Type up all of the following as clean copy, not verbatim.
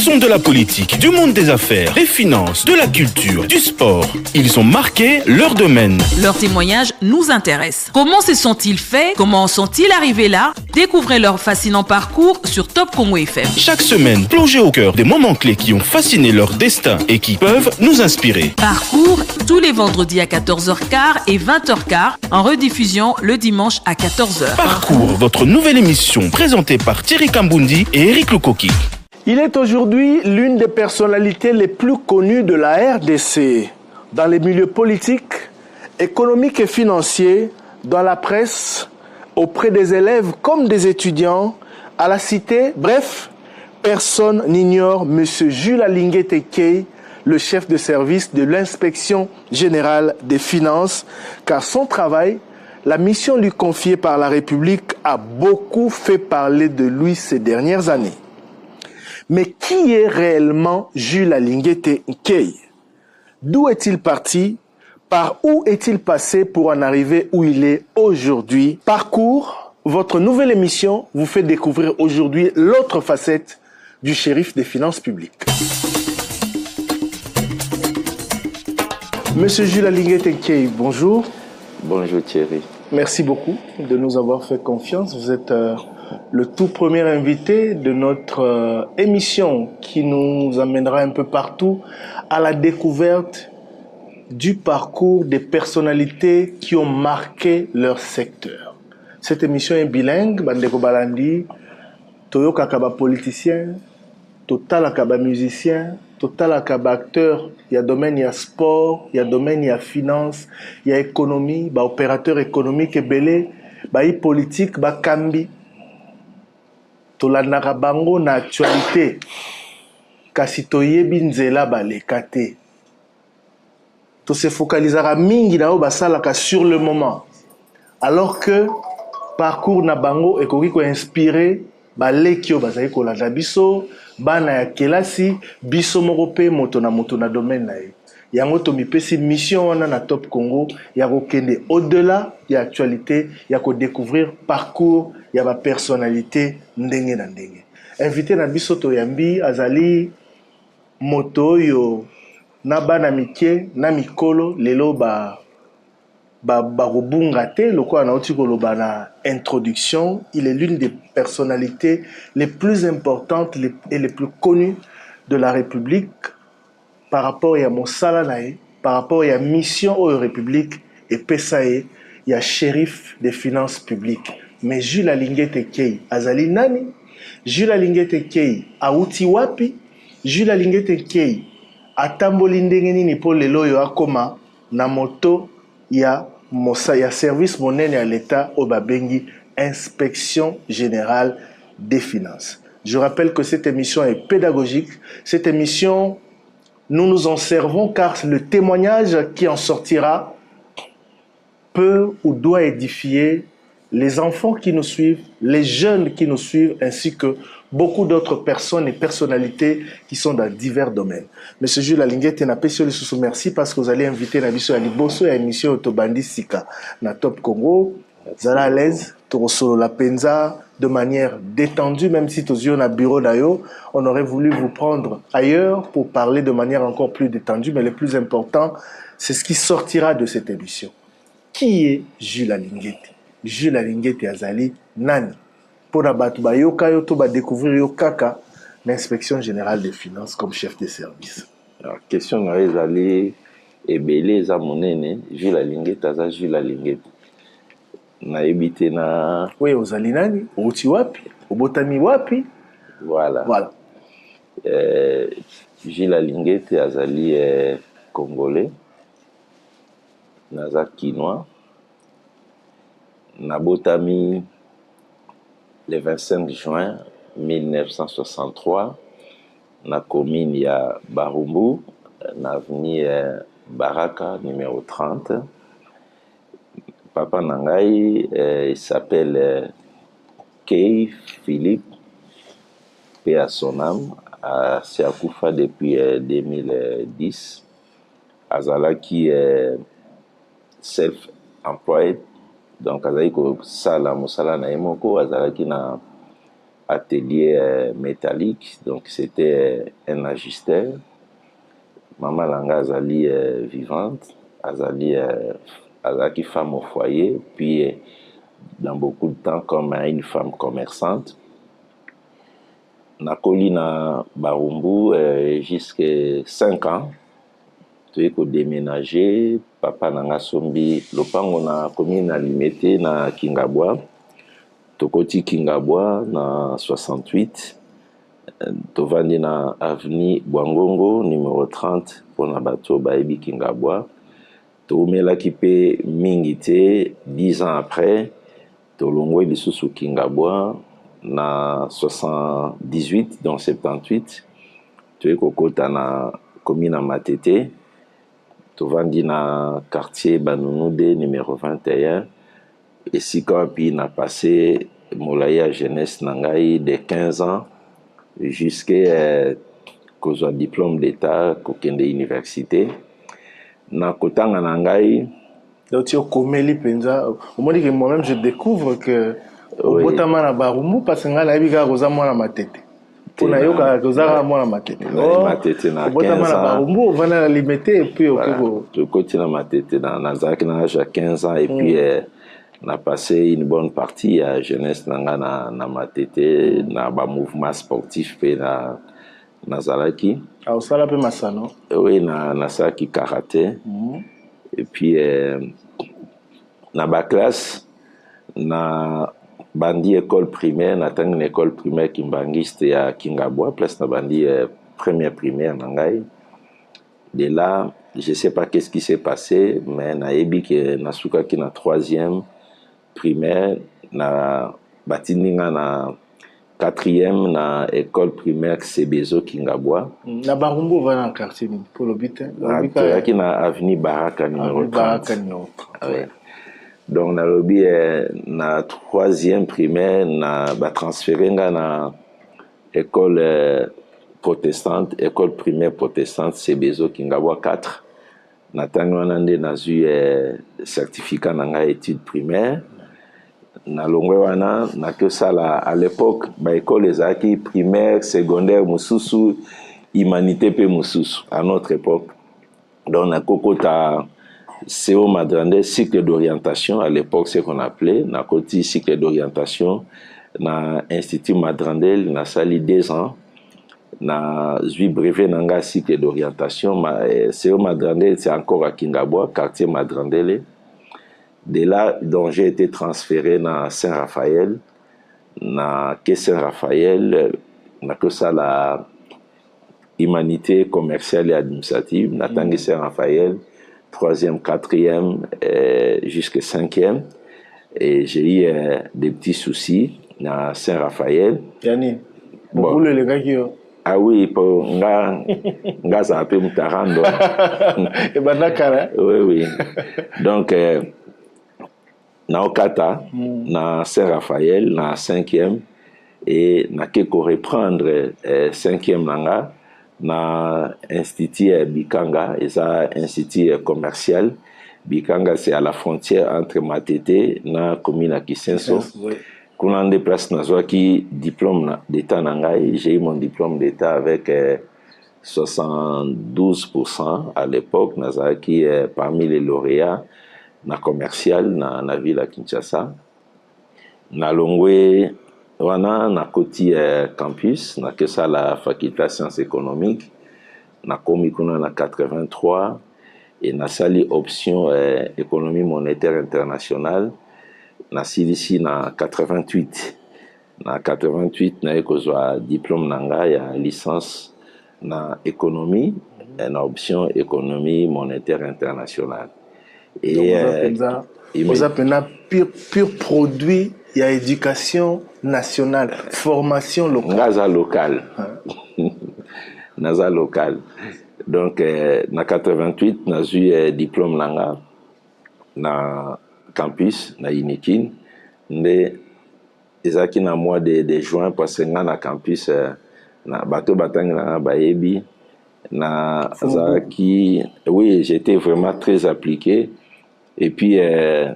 sont de la politique, du monde des affaires, des finances, de la culture, du sport. Ils ont marqué leur domaine. Leurs témoignages nous intéressent. Comment se sont-ils faits? Comment sont-ils arrivés là? Découvrez leur fascinant parcours sur Top Congo FM. Chaque semaine, plongez au cœur des moments clés qui ont fasciné leur destin et qui peuvent nous inspirer. Parcours tous les vendredis à 14h15 et 20h15, en rediffusion le dimanche à 14h. Parcours, votre nouvelle émission présentée par Thierry Kambundi et Eric Lukoki. Il est aujourd'hui l'une des personnalités les plus connues de la RDC, dans les milieux politiques, économiques et financiers, dans la presse, auprès des élèves comme des étudiants, à la cité. Bref, personne n'ignore M. Jules Alingué Tekei, le chef de service de l'inspection générale des finances, car son travail, la mission lui confiée par la République, a beaucoup fait parler de lui ces dernières années. Mais qui est réellement Jules Alingué Tekei? D'où est-il parti? Par où est-il passé pour en arriver où il est aujourd'hui? Parcours, votre nouvelle émission vous fait découvrir aujourd'hui l'autre facette du shérif des finances publiques. Monsieur Jules Alingué Tekei, bonjour. Bonjour Thierry. Merci beaucoup de nous avoir fait confiance. Vous êtes le tout premier invité de notre émission qui nous amènera un peu partout à la découverte du parcours des personnalités qui ont marqué leur secteur. Cette émission est bilingue, Bandeko Balandi, Toyo Kakaba politicien, Total Akaba musicien, Total Akaba acteur, il y a domaine, il y a sport, il y a domaine, il y a finance, il y a économie, opérateur économique et belé, politique, kambi. Tolandaka bango na actualité, kasi toyebi nzela baleka te. To se focalisera mingi na o basalaka sur le moment. Alors que parcours na bango ekoki ko inspirer baleki o bazali kolanda biso, bana ya kelasi, biso moko pe moto na domaine na ye. Yango to mipesi mission wana na Top Congo ya kokende au-delà ya actualité, ya ko découvrir parcours ya ba personnalité ndenge na ndenge. Invité na biso to yambi azali moto yo na bana mike na mikolo lelo robunga te loko na oti koloba na introduction. Il est l'une des personnalités les plus importantes et les plus connues de la République par rapport à Mosala nae, par rapport à mission au République et pesae ya shérif des finances publiques. Mais Jules Alingué Tekei azali nani? Jules Alingué Tekei auti wapi? Jules Alingué Tekei atamboli ndenge nini po lelo yo akoma na moto ya service monene à l'État au babengi inspection générale des finances. Je rappelle que cette émission est pédagogique. Cette émission, nous nous en servons car le témoignage qui en sortira peut ou doit édifier les enfants qui nous suivent, les jeunes qui nous suivent, ainsi que beaucoup d'autres personnes et personnalités qui sont dans divers domaines. Monsieur Jules Alingué Tekei, merci parce que vous allez inviter Nabiso à Liboso et à l'émission Otobandi Sika na Top Congo. Vous allez à l'aise, Torosolo la Penza, de manière détendue, même si tous na bureau d'ailleurs, on aurait voulu vous prendre ailleurs pour parler de manière encore plus détendue, mais le plus important, c'est ce qui sortira de cette émission. Qui est Jules Alingué Tekei? Jules Alingué Tekei azali nani? Pour abattre bayoka yo to ba découvrir yo kaka l'inspection générale des finances comme chef de service. Alors, question na ezali ebele za monene Jules Alingué Tekei Jules Alingué Tekei. Na ebite na oui ozali nani? Outi wapi? Obotami wapi? Voilà. Jules Alingué Tekei azali congolais. Naza kinois. Nabotami le 25 juin 1963 na commune ya Barumbu, na avenue Baraka numéro 30. Papa Nangai, il s'appelle Kei Philippe, paix à son âme, à Siakoufa depuis 2010. Azalaki self-employed. Donc azali ko sala musala na emoko azalaki na atelier métallique, donc c'était un ajusteur. Maman Langa Azali vivante, Azali qui femme au foyer, puis dans beaucoup de temps comme une femme commerçante. Nakoli na Barumbu jusqu'à 5 ans. Tu es déménager, papa Nanga Sombi, lopango na commune alimité na Kingabwa. Tokoti Kingabwa na 68. Tovandi na avenue Bwangongo numéro 30 pour na bato Baebi Kingabwa. Tomela kipe mingite 10 ans après. Tolongwe lisusu Kingabwa na 78 donc 78. Tu es kokota na commune Matete. Tovandi na quartier Banounoudé numéro 21. Et si quand puis n'a passé Molaya jeunesse nangai de 15 ans jusqu'à un diplôme d'état kokende université na kotanga nangai donc tu komeli penza au moins que moi-même je découvre que au botama na Barumbu parce que ngala bika koza mwana Matete pour na yoka koza mwana Matete Matete na 15 ans botama na Barumbu vana la limité et puis au côté na Matete na Zaki na 15 ans et puis on a passé une bonne partie à jeunesse na Matete na ba mouvement sportif pe na Nazalaki. Ah au sala pe masano. Oui na saki karaté. Et puis na ba classe na bandi école primaire na tang une école primaire kimbangiste ya Kingabwa place na bandi première primaire nangai. De là, je sais pas qu'est-ce qui s'est passé mais na ebi que na suka ki na 3e primaire na batininga na 4e na école primaire Sebezo Kingabwa na Barumbu va dans quartier pour le but qui na avenue Baraka numéro 30 ouais. Donc na lobby na 3e primaire na ba transféré na école protestante école primaire protestante Sebezo Kingabwa 4 na tango nande na zu certificat na études primaires na longwe wana na que ça là à l'époque ba école ezaki primaire secondaire mususu humanité pe mususu à notre époque donc na kokota CO Madrandel cycle d'orientation à l'époque c'est qu'on appelait na koti cycle d'orientation na institut Madrandel na sali 2 ans na zui brevet nanga cycle d'orientation CO Madrandel c'est encore à Kingabwa quartier Madrandel. De là, donc j'ai été transféré dans Saint-Raphaël. Dans Saint-Raphaël, on a que ça la humanité commerciale et administrative. Dans Saint-Raphaël, 3e, 4e, jusqu'à 5e. Et j'ai eu des petits soucis dans Saint-Raphaël. Yanni, bon. Les gars qui ah oui, pour nga ça peut me tarando. Et ben oui. Donc na Okata, na Saint-Raphaël, na 5e, et na keko reprendre 5e nanga, na institut Bikanga, et ça institut commercial. Bikanga c'est à la frontière entre Matete na commune à Kisenso. Quand on déplace na qui diplôme d'état nanga, j'ai eu mon diplôme d'état avec 72% à l'époque, Nazaki parmi les lauréats. Na commercial na ville à Kinshasa na longwe wana na koti campus na que ça la faculté de sciences économiques na komi kuna na 83 et na sali option économie monétaire internationale na silisi na 88 na 88 na ekozwa diplôme nanga ya licence na économie na option économie monétaire internationale. Et vous appelez pur produit, il y a éducation nationale, formation locale. Naza local. Donc, na 88, na eu diplôme nanga na campus, na Inikin. Mais, ezaki na mois de juin, parce que na campus, na bateau batang na baebi, na zaki. Oui, j'étais vraiment très appliqué. Et puis, je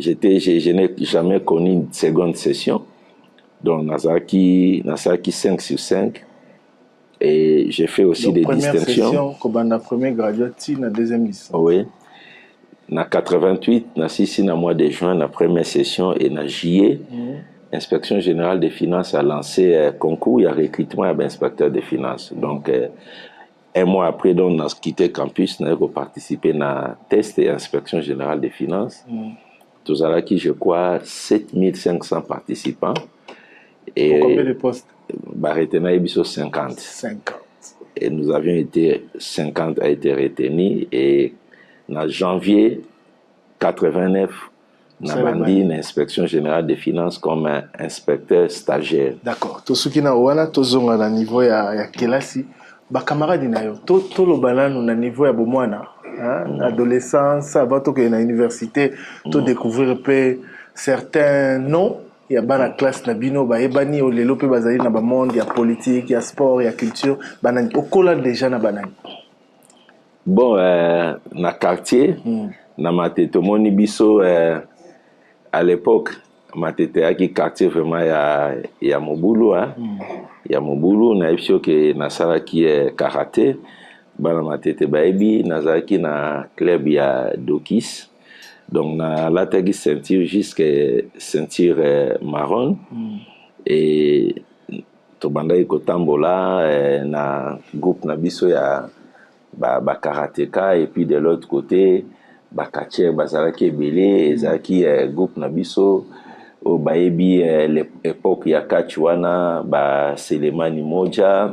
n'ai jamais connu une seconde session. Donc, Nazaki 5 sur 5. Et j'ai fait aussi donc, des première distinctions. Session, comme la première graduate, la deuxième licence. Oui. En 88, dans le mois de juin, la première session, et en juillet, l'Inspection générale des finances a lancé un concours, il y a recrutement à l'inspecteur des finances. Donc, un mois après, donc, on a quitté le campus, on a participé à un test et l'Inspection générale des finances. Tout ça, qui, je crois, 7500 participants. Et pour combien de postes? Retenir 50. 50. Et nous avions été 50 a été retenu et en janvier 89, nous avons dit l'inspection générale des finances comme un inspecteur stagiaire. D'accord. Tout ce qui n'a pas à niveau ya kelasi, ba camarades na yo, tout le balan na niveau ya bomwana, adolescence, avant que na université, tout découvrir peu certains noms. Il y a la classe nabino ba ebani o lelo pe bazali na ba monde ya politique, ya sport, ya culture, banani okola déjà na banani. Bon na quartier na matete moni biso à l'époque matete aki quartier vraiment ya Mobulu ya Mobulu na epsio ke na sala ki karaté bana matete baebi nazaki na club ya Dokis. Donc, na latagi ceinture jusqu'à ceinture marron. Et tobanda ikotambola na groupe na biso ya ba karateka et puis de l'autre côté ba kacher bazalaki ebele ezaki groupe na biso o baebi l'époque ya kachuana ba Selemani Moja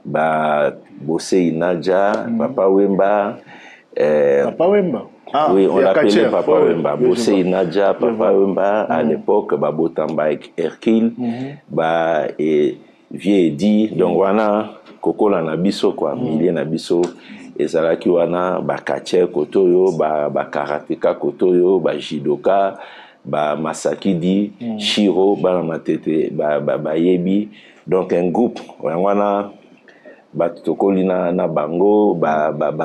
ba Bosei Naja Papa Wemba Papa Wemba. Oui, on l'appelait Papa Wemba. Bosei Nadja, Papa Wemba, à l'époque, Botamba Hercule, et Vieux Edi, donc wana, Koko la Nabiso, quoi, Milie Nabiso, et Zalaki wana, Kache Kotoyo, Karateka Kotoyo, Jidoka, Masakidi, Shiro, Matete, Yebi, donc un groupe, wana, Tokoli na Bango,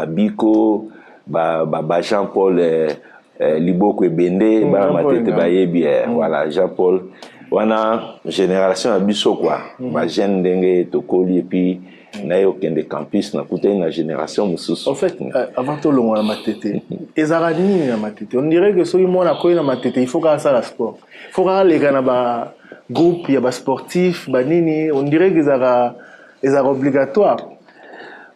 Biko, Jean-Paul Liboko Ebende matete bayebi voilà Jean-Paul wana génération abiso quoi ba jeune ndenge tokoli et puis na yo kende campus na kuta na génération mususu. En fait avant tout longa na matete ezarani na matete on dirait que soki mona koyi na matete il faut ka ça la sport il faut ka les na ba groupe ya ba sportif ba nini on dirait que ezara obligatoire.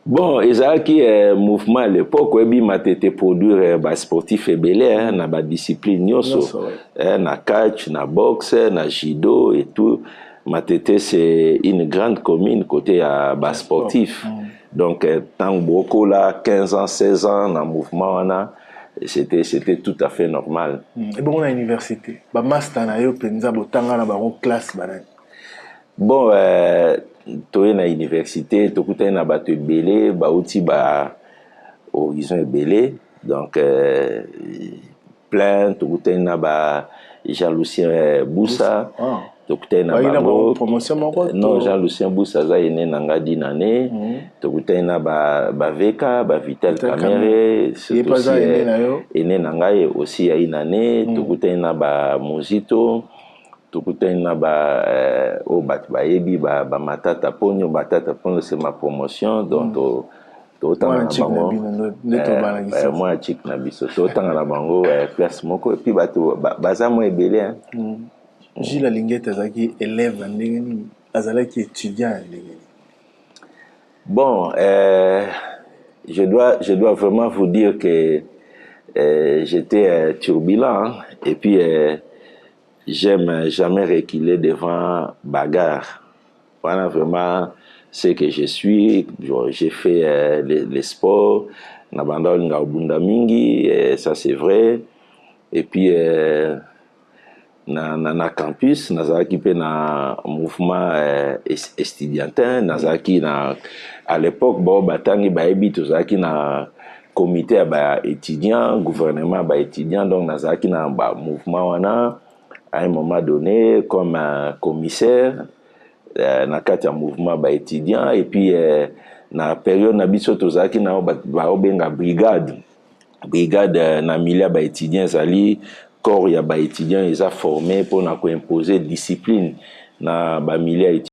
Bon, ezalaki mouvement à l'époque webi matete produire ba sportif ebele na ba discipline nyonso na catch, na boxe, na judo et tout. Matete c'est une grande commune côté à ba sportif. Donc tant beaucoup là 15 ans, 16 ans na mouvement wana c'était tout à fait normal. Et bon à l'université, ba master na yo penza botanga na ba classe banane. Bon toye na université tokuta na bato ebele bauti ba horizon ebele donc plein tokuta na ba Jean-Lucien Boussa tokuta na bango non Jean-Lucien Boussa za ene na ngadi nane tokuta na ba Veka ba Vital Camere ene na ngai aussi ya inane tokuta na ba Mozito tukutana ba o bat bayebi ba matata ponyo c'est ma promotion donc to tanga na bango moi chic na biso to tanga na bango classe moko et puis bato baza mo ebele Gilles Lingette azaki élève ndenge azalaki étudiant ndenge. Bon je dois vraiment vous dire que j'étais turbulent et puis j'aime jamais reculer devant bagarre. Voilà vraiment ce que je suis. J'ai fait les sports. Nabanda Ngabunda Mingi, ça c'est vrai. Et puis, na campus, nazaki pe na mouvement estudiantin, nazaki na à l'époque bo batangi baebi tozaki na comité ba étudiant, gouvernement ba étudiant, donc nazaki na ba mouvement wana. À un moment donné, comme un commissaire, na kati ya mouvement ba étudiant et puis na période na biso tozaki na ba obenga brigade na milia ba étudiant zali corps ya ba étudiant ils a formé pour na ko imposer discipline na bamilia